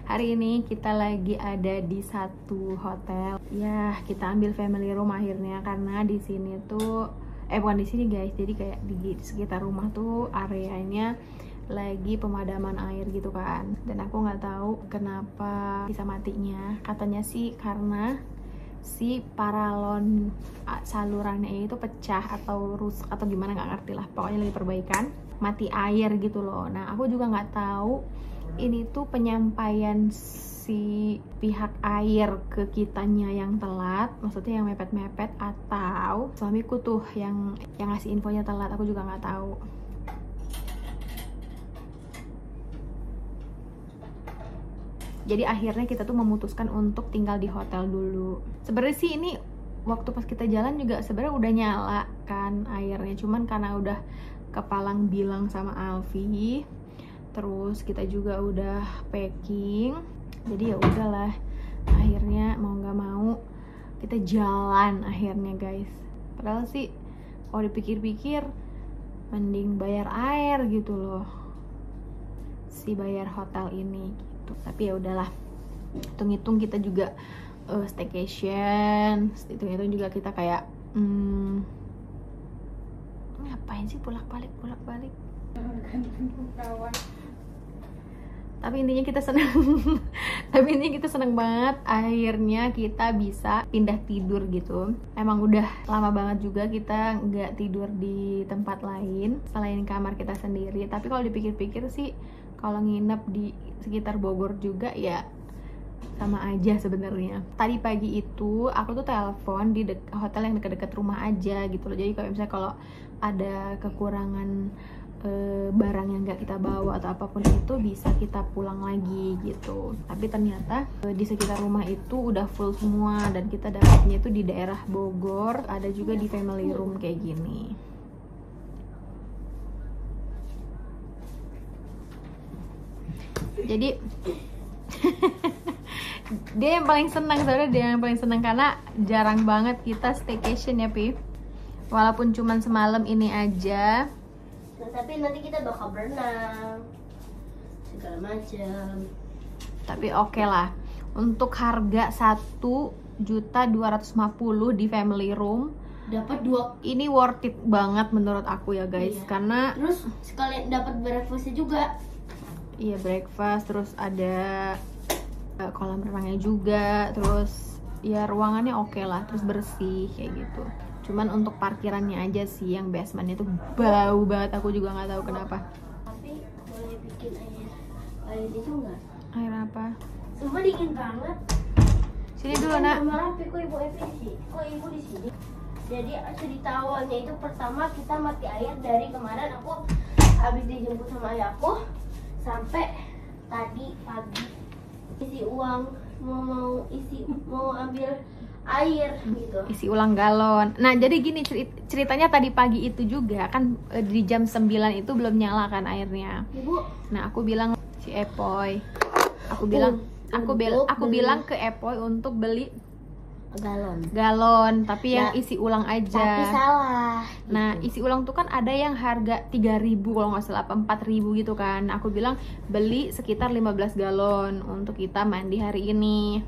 Hari ini kita lagi ada di satu hotel. Ya, kita ambil family room akhirnya karena di sini tuh bukan di sini guys. Jadi kayak di sekitar rumah tuh areanya lagi pemadaman air gitu kan. Dan aku nggak tahu kenapa bisa matinya. Katanya sih karena si paralon salurannya itu pecah atau rusak atau gimana, nggak ngerti lah. Pokoknya lagi perbaikan, mati air gitu loh. Nah, aku juga nggak tahu ini tuh penyampaian si pihak air ke kitanya yang telat, maksudnya yang mepet-mepet, atau suamiku tuh yang ngasih infonya telat. Aku juga nggak tahu. Jadi akhirnya kita tuh memutuskan untuk tinggal di hotel dulu. Sebenarnya sih ini waktu pas kita jalan juga sebenarnya udah nyala kan airnya, cuman karena udah kepalang bilang sama Alfi, terus kita juga udah packing, jadi ya udahlah, akhirnya mau nggak mau kita jalan akhirnya guys. Padahal sih kalau dipikir-pikir mending bayar air gitu loh, si bayar hotel ini gitu. Tapi ya udahlah, hitung-hitung kita juga staycation, hitung-hitung juga kita kayak ngapain sih bolak-balik. Tapi intinya kita seneng banget akhirnya kita bisa pindah tidur gitu. Emang udah lama banget juga kita nggak tidur di tempat lain selain kamar kita sendiri. Tapi kalau dipikir-pikir sih, kalau nginep di sekitar Bogor juga ya sama aja sebenarnya. Tadi pagi itu aku tuh telepon di hotel yang dekat-dekat rumah aja gitu loh. Jadi kalau misalnya kalau ada kekurangan barang yang nggak kita bawa atau apapun itu, bisa kita pulang lagi gitu. Tapi ternyata di sekitar rumah itu udah full semua, dan kita dapatnya itu di daerah Bogor, ada juga di family room kayak gini. Jadi dia yang paling senang, soalnya dia yang paling senang karena jarang banget kita staycation ya Pi. Walaupun cuman semalam ini aja. Nah, tapi nanti kita bakal berenang segala macam. Tapi oke lah, untuk harga 1.250.000 di family room dapat dua, ini worth it banget menurut aku ya guys. Iya. Karena terus sekalian dapat breakfastnya juga. Iya, breakfast, terus ada kolam renangnya juga, terus ya ruangannya oke lah, terus bersih kayak gitu. Cuman untuk parkirannya aja sih yang basementnya tuh bau banget, aku juga nggak tahu kenapa. Tapi boleh bikin air itu nggak? Air apa? Sumpah dingin banget. Sini dulu nak. Maaf, kok ibu Evi di sini? Kok ibu di sini? Jadi cerita awalnya itu pertama kita mati air dari kemarin aku habis dijemput sama ayahku sampai tadi pagi isi uang mau ambil air gitu. Isi ulang galon. Nah, jadi gini ceritanya tadi pagi itu juga kan di jam 9 itu belum nyala kan airnya. Ibu. Nah, aku bilang si Epoy. Aku bilang ke Epoy untuk beli galon, tapi yang isi ulang aja. Tapi salah. Nah, isi ulang tuh kan ada yang harga 3.000 kalau nggak salah, 4.000 gitu kan. Aku bilang beli sekitar 15 galon untuk kita mandi hari ini.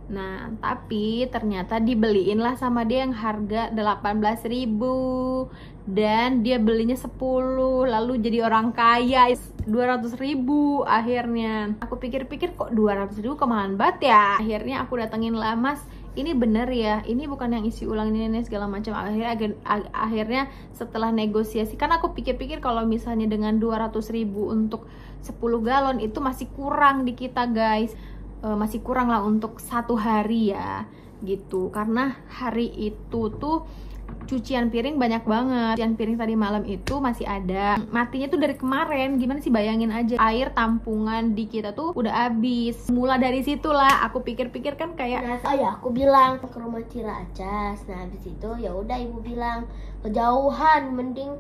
Nah, tapi ternyata dibeliin lah sama dia yang harga 18.000, dan dia belinya 10, lalu jadi orang kaya 200.000 akhirnya. Aku pikir-pikir kok 200.000 kemahalan banget ya. Akhirnya aku datengin lah, Mas, ini bener ya, ini bukan yang isi ulang ini segala macam. Akhirnya setelah negosiasi, kan aku pikir-pikir kalau misalnya dengan 200.000 untuk 10 galon itu masih kurang di kita guys. Masih kurang lah untuk satu hari ya gitu, karena hari itu tuh cucian piring banyak banget. Cucian piring tadi malam itu masih ada, matinya tuh dari kemarin. Gimana sih, bayangin aja, air tampungan di kita tuh udah habis. Mula dari situlah aku pikir-pikir kan kayak aku bilang ke rumah Ciracas. Nah, habis itu ya udah ibu bilang kejauhan, mending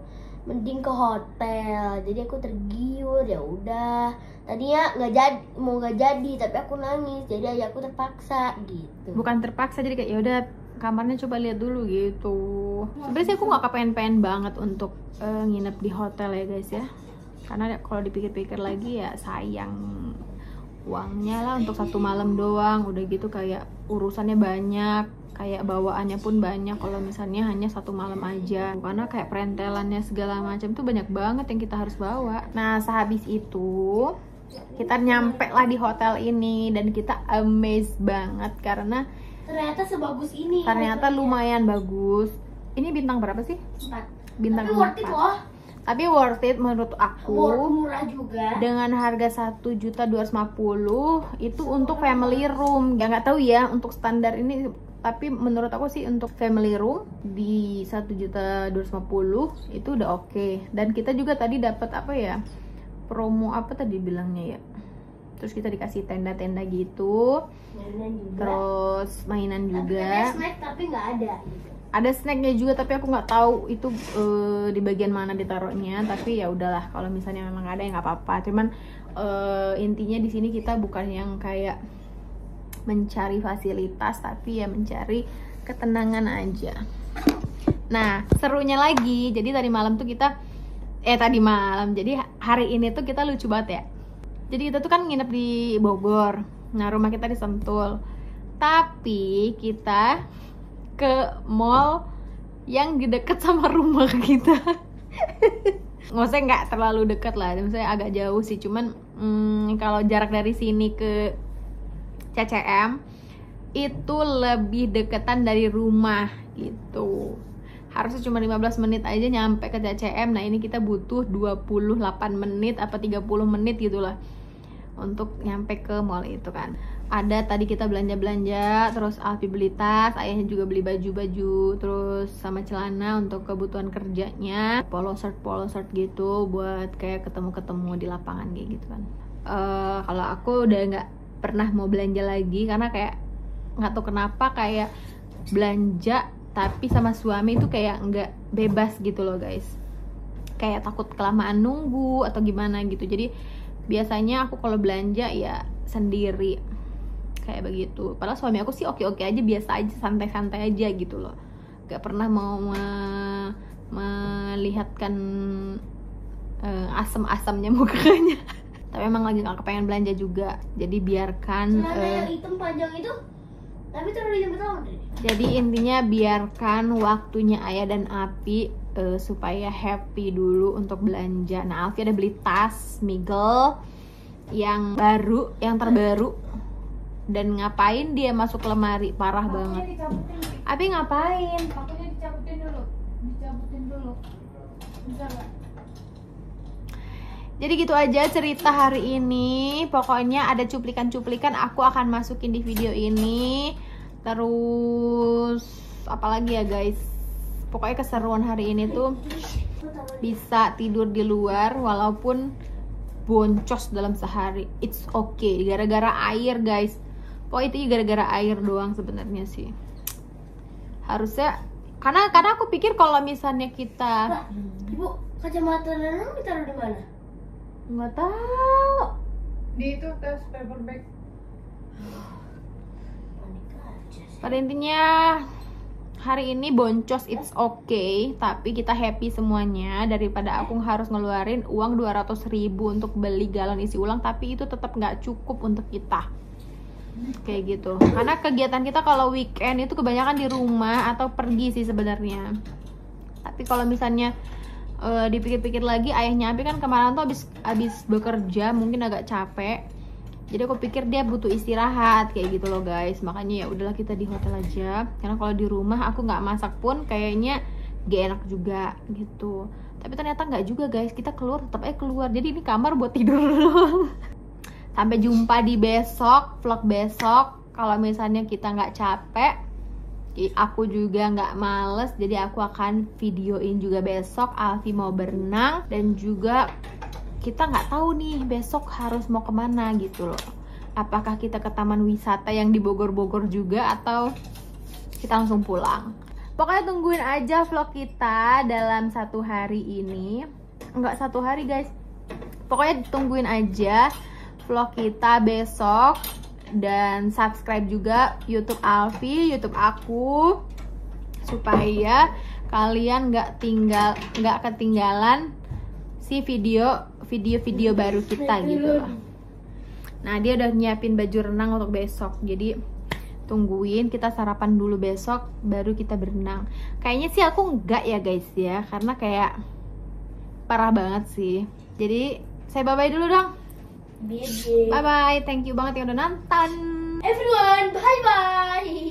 ke hotel. Jadi aku tergiur, ya udah. Tadinya nggak jadi, tapi aku nangis. Jadi ayahku terpaksa gitu. Bukan terpaksa, jadi kayak ya udah kamarnya coba lihat dulu gitu. Sebenarnya sih aku nggak kepengen banget untuk nginep di hotel ya guys ya. Karena kalau dipikir-pikir lagi ya sayang uangnya lah untuk 1 malam doang. Udah gitu kayak urusannya banyak, kayak bawaannya pun banyak kalau misalnya hanya 1 malam aja, karena kayak perentelannya segala macam tuh banyak banget yang kita harus bawa. Nah sehabis itu kita nyampe lah di hotel ini dan kita amazed banget karena ternyata sebagus ini. Ternyata lumayan bagus. Ini bintang berapa sih? 4. Bintang Tapi worth it 4. loh. Tapi worth it menurut aku. Murah juga. Dengan harga 1.250.000 itu untuk family room. Ya nggak tahu ya untuk standar ini, tapi menurut aku sih untuk family room di 1.250.000 itu udah oke. Dan kita juga tadi dapat apa ya? Promo apa tadi bilangnya ya? Terus kita dikasih tenda-tenda gitu. Mainan juga. Terus mainan juga. Ada snack tapi nggak ada gitu. Ada snacknya juga tapi aku nggak tahu itu di bagian mana ditaruhnya. Tapi ya udahlah, kalau misalnya memang ada ya nggak apa-apa. Cuman intinya di sini kita bukan yang kayak mencari fasilitas, tapi ya mencari ketenangan aja. Nah serunya lagi, jadi tadi malam tuh kita jadi hari ini tuh kita lucu banget ya. Jadi kita tuh kan nginep di Bogor. Nah rumah kita di Sentul, tapi kita ke mall yang deket sama rumah kita. Maksudnya nggak terlalu deket lah, maksudnya agak jauh sih. Cuman kalau jarak dari sini ke CCM itu lebih deketan dari rumah gitu. Harusnya cuma 15 menit aja nyampe ke CCM. Nah ini kita butuh 28 menit apa 30 menit gitulah untuk nyampe ke mall itu kan. Ada tadi kita belanja-belanja, terus Alfi beli tas, ayahnya juga beli baju-baju, terus sama celana untuk kebutuhan kerjanya, polo shirt gitu buat kayak ketemu-ketemu di lapangan kayak gitu kan. Kalau aku udah nggak pernah mau belanja lagi karena kayak nggak tahu kenapa kayak belanja tapi sama suami itu kayak nggak bebas gitu loh guys, kayak takut kelamaan nunggu atau gimana gitu. Jadi biasanya aku kalau belanja ya sendiri kayak begitu. Padahal suami aku sih oke-oke aja, biasa aja, santai-santai aja gitu loh, gak pernah mau melihatkan asam-asamnya mukanya. Tapi emang lagi gak kepengen belanja juga, jadi biarkan yang hitam panjang itu tapi terlalu hitam betul deh. Jadi intinya biarkan waktunya Ayah dan Api supaya happy dulu untuk belanja. Nah Alfi ada beli tas Migel yang baru, yang terbaru. Dan ngapain dia masuk lemari, parah banget. Abi ngapain? Pakunya dicabutin dulu. Bisa gak? Jadi gitu aja cerita hari ini. Pokoknya ada cuplikan-cuplikan aku akan masukin di video ini. Terus apalagi ya guys, pokoknya keseruan hari ini tuh bisa tidur di luar walaupun boncos dalam sehari. It's okay, gara-gara air guys. Pokoknya itu gara-gara air doang sebenarnya sih. Harusnya karena aku pikir kalau misalnya kita Ibu, kacamata Neneng ditaruh di mana? nggak tahu. Di itu tas paper bag. Pada intinya hari ini boncos, it's okay, tapi kita happy semuanya daripada aku harus ngeluarin uang 200.000 untuk beli galon isi ulang, tapi itu tetap nggak cukup untuk kita. Kayak gitu. Karena kegiatan kita kalau weekend itu kebanyakan di rumah atau pergi sih sebenarnya. Tapi kalau misalnya dipikir-pikir lagi, ayahnya Abi kan kemarin tuh habis bekerja, mungkin agak capek. Jadi aku pikir dia butuh istirahat kayak gitu loh guys. Makanya ya udahlah kita di hotel aja. Karena kalau di rumah aku nggak masak pun kayaknya gak enak juga gitu. Tapi ternyata nggak juga guys. Kita keluar tetap aja keluar. Jadi ini kamar buat tidur doang. Sampai jumpa di besok, vlog besok. Kalau misalnya kita nggak capek, aku juga nggak males, jadi aku akan videoin juga besok. Alfi mau berenang dan juga kita nggak tahu nih besok harus mau kemana gitu loh. Apakah kita ke taman wisata yang di Bogor-Bogor juga atau kita langsung pulang. Pokoknya tungguin aja vlog kita dalam 1 hari ini. Enggak 1 hari guys, pokoknya tungguin aja vlog kita besok. Dan subscribe juga YouTube Alfi, YouTube aku, supaya kalian nggak ketinggalan si video baru kita gitu loh. Nah, dia udah nyiapin baju renang untuk besok. Jadi tungguin kita sarapan dulu besok baru kita berenang. Kayaknya sih aku enggak ya guys ya, karena kayak parah banget sih. Jadi saya bye-bye dulu dong. Bye. Bye-bye, thank you banget yang udah nonton. Everyone, bye-bye.